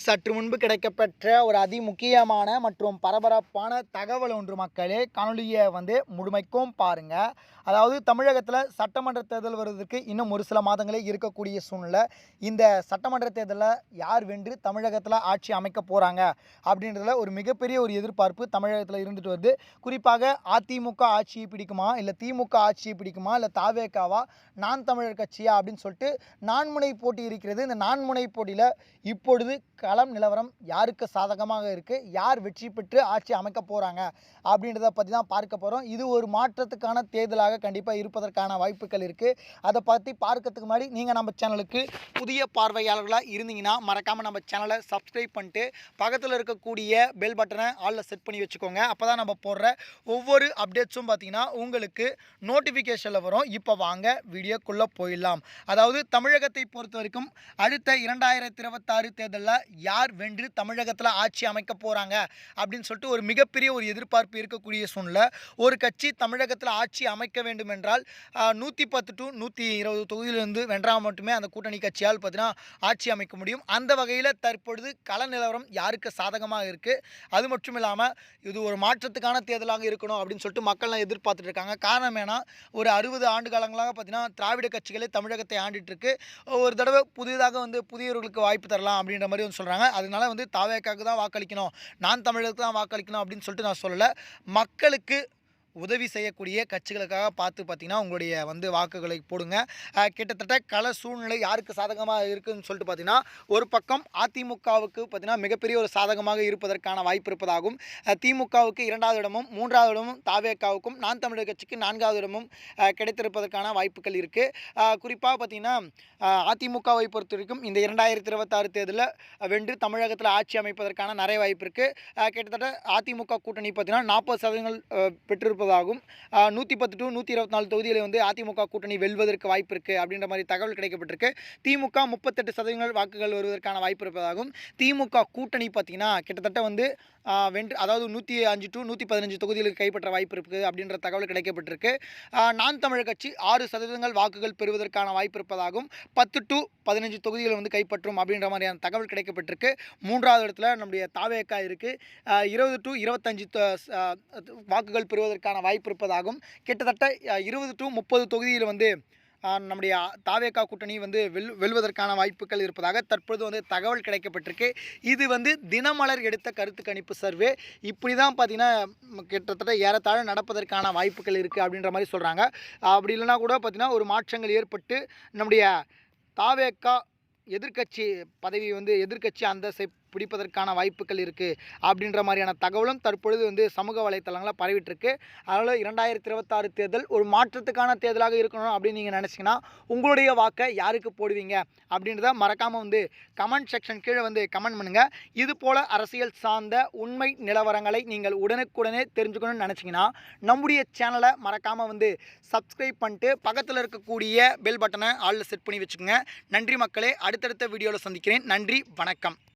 சற்று முன்பு கிடைக்கப்பெற்ற ஒரு அதிமுக்கியமான மற்றும் பரபரப்பான தகவல் ஒன்று மக்களே. காணொலியை முழுமைக்கும் பாருங்க. அதாவது தமிழகத்தில் சட்டமன்ற தேர்தல் வருவதற்கு இன்னும் ஒரு சில மாதங்களே இருக்கக்கூடிய சூழ்நிலை. இந்த சட்டமன்ற தேர்தலில் யார் வென்று தமிழகத்தில் ஆட்சி அமைக்க போகிறாங்க அப்படின்றதுல ஒரு மிகப்பெரிய ஒரு எதிர்பார்ப்பு தமிழகத்தில் இருந்துட்டு வருது. குறிப்பாக அதிமுக ஆட்சியை பிடிக்குமா, இல்லை திமுக ஆட்சியை பிடிக்குமா, இல்லை தாவேகாவா, நான் தமிழர் கட்சியா அப்படின்னு சொல்லிட்டு நான்முனை போட்டி இருக்கிறது. இந்த நான்முனை போட்டியில் இப்பொழுது களம் நிலவரம் யாருக்கு சாதகமாக இருக்குது, யார் வெற்றி பெற்று ஆட்சி அமைக்க போகிறாங்க அப்படின்றத பற்றி தான் பார்க்க போகிறோம். இது ஒரு மாற்றத்துக்கான தேர்தலாக கண்டிப்பாக இருப்பதற்கான வாய்ப்புகள் இருக்குது. அதை பற்றி பார்க்கறதுக்கு முன்னாடி நீங்கள் நம்ம சேனலுக்கு புதிய பார்வையாளர்களாக இருந்தீங்கன்னா மறக்காமல் நம்ம சேனலை சப்ஸ்கிரைப் பண்ணிட்டு பக்கத்தில் இருக்கக்கூடிய பெல் பட்டனை ஆலில் செட் பண்ணி வச்சுக்கோங்க. அப்போ தான் நம்ம போடுற ஒவ்வொரு அப்டேட்ஸும் பார்த்திங்கன்னா உங்களுக்கு நோட்டிஃபிகேஷனில் வரும். இப்போ வாங்க வீடியோக்குள்ளே போயிடலாம். அதாவது தமிழகத்தை பொறுத்த வரைக்கும் அடுத்த 2026 தேர்தலில் யார் வென்று தமிழகத்தில் ஆட்சி அமைக்க போகிறாங்க அப்படின்னு சொல்லிட்டு ஒரு மிகப்பெரிய ஒரு எதிர்பார்ப்பு இருக்கக்கூடிய சூழ்நிலை. ஒரு கட்சி தமிழகத்தில் ஆட்சி அமைக்க வேண்டும் என்றால் 110 to 120 தொகுதியிலிருந்து வென்றால் மட்டுமே அந்த கூட்டணி கட்சியால் பார்த்தீங்கன்னா ஆட்சி அமைக்க முடியும். அந்த வகையில் தற்பொழுது கள நிலவரம் யாருக்கு சாதகமாக இருக்குது. அது மட்டும் இல்லாமல் இது ஒரு மாற்றத்துக்கான தேர்தலாக இருக்கணும் அப்படின்னு சொல்லிட்டு மக்கள்லாம் எதிர்பார்த்துட்டு இருக்காங்க. காரணம் ஏன்னா ஒரு 60 ஆண்டு காலங்களாக பார்த்தீங்கன்னா திராவிட கட்சிகளே தமிழகத்தை ஆண்டிட்டு இருக்கு. ஒரு தடவை புதிதாக புதியவர்களுக்கு வாய்ப்பு தரலாம் அப்படின்ற மாதிரி சொல்கிறாங்க. அதனால தாவேக்காவுக்கு தான் வாக்களிக்கணும், நான் தமிழருக்கு தான் வாக்களிக்கணும் அப்படின்னு சொல்லிட்டு நான் சொல்லலை. மக்களுக்கு உதவி செய்யக்கூடிய கட்சிகளுக்காக பார்த்து பார்த்தீங்கன்னா உங்களுடைய வாக்குகளை போடுங்க. கிட்டத்தட்ட கள சூழ்நிலை யாருக்கு சாதகமாக இருக்குதுன்னு சொல்லிட்டு பார்த்தீங்கன்னா ஒரு பக்கம் அதிமுகவுக்கு பார்த்தீங்கன்னா மிகப்பெரிய ஒரு சாதகமாக இருப்பதற்கான வாய்ப்பு இருப்பதாகவும், திமுகவுக்கு 2வது இடமும் 3வது இடமும் தாவேக்காவுக்கும் நான் தமிழர் கட்சிக்கு 4வது இடமும் கிடைத்திருப்பதற்கான வாய்ப்புகள் இருக்குது. குறிப்பாக பார்த்தீங்கன்னா அதிமுகவை பொறுத்த வரைக்கும் இந்த 2026 தேர்தலில் வென்று தமிழகத்தில் ஆட்சி அமைப்பதற்கான நிறைய வாய்ப்பு இருக்குது. கிட்டத்தட்ட அதிமுக கூட்டணி பார்த்தீங்கன்னா 40% பெற்றிருப்பதாகவும் 110 to 124 தொகுதிகளை அதிமுக கூட்டணி வெல்வதற்கு வாய்ப்பு இருக்குது அப்படின்ற மாதிரி தகவல் கிடைக்கப்பட்டிருக்கு. திமுக 38% வாக்குகள் வருவதற்கான வாய்ப்பு இருப்பதாகவும், திமுக கூட்டணி பார்த்தீங்கன்னா கிட்டத்தட்ட வென்று அதாவது 105 to 115 தொகுதிகளுக்கு கைப்பற்ற வாய்ப்பு இருக்குது அப்படின்ற தகவல் கிடைக்கப்பட்டிருக்கு. நான் தமிழர் கட்சி 6% வாக்குகள் பெறுவதற்கான வாய்ப்பு இருப்பதாகவும் 10 to 15 தொகுதிகள் கைப்பற்றும் அப்படின்ற மாதிரியான தகவல் கிடைக்கப்பட்டிருக்கு. 3வது இடத்துல நம்முடைய தாவேக்கா இருக்குது. 20 to 25 வாக்குகள் பெறுவதற்கான வாய்ப்பு இருப்பதாகவும், கிட்டத்தட்ட 20 to 30 தொகுதியில் நம்முடைய தாவேக்கா கூட்டணி வெல்வதற்கான வாய்ப்புகள் இருப்பதாக தற்போது தகவல் கிடைக்கப்பட்டிருக்கு. இது தினமலர் எடுத்த கருத்து கணிப்பு சர்வே. இப்படி தான் பார்த்தீங்கன்னா கிட்டத்தட்ட ஏறத்தாழ நடப்பதற்கான வாய்ப்புகள் இருக்குது அப்படின்ற மாதிரி சொல்கிறாங்க. அப்படி இல்லைனா கூட பார்த்தீங்கன்னா ஒரு மாற்றங்கள் ஏற்பட்டு நம்முடைய தாவேக்கா எதிர்கட்சி பதவி எதிர்கட்சி அந்தஸ்தை பிடிப்பதற்கான வாய்ப்புகள் இருக்குது அப்படின்ற மாதிரியான தகவலும் தற்பொழுது சமூக வலைத்தளங்களில் பரவிட்டுருக்கு. அதனால் 2026 தேர்தல் ஒரு மாற்றத்துக்கான தேர்தலாக இருக்கணும் அப்படின்னு நீங்கள் நினச்சிங்கன்னா உங்களுடைய வாக்கை யாருக்கு போடுவீங்க அப்படின்றத மறக்காமல் கமெண்ட் செக்ஷன் கீழே கமெண்ட் பண்ணுங்கள். இது போல் அரசியல் சார்ந்த உண்மை நிலவரங்களை நீங்கள் உடனுக்குடனே தெரிஞ்சுக்கணும்னு நினச்சிங்கன்னா நம்முடைய சேனலை மறக்காமல் சப்ஸ்கிரைப் பண்ணிட்டு பக்கத்தில் இருக்கக்கூடிய பெல் பட்டனை ஆலில் செட் பண்ணி வச்சுக்கோங்க. நன்றி மக்களே. அடுத்தடுத்த வீடியோவில் சந்திக்கிறேன். நன்றி, வணக்கம்.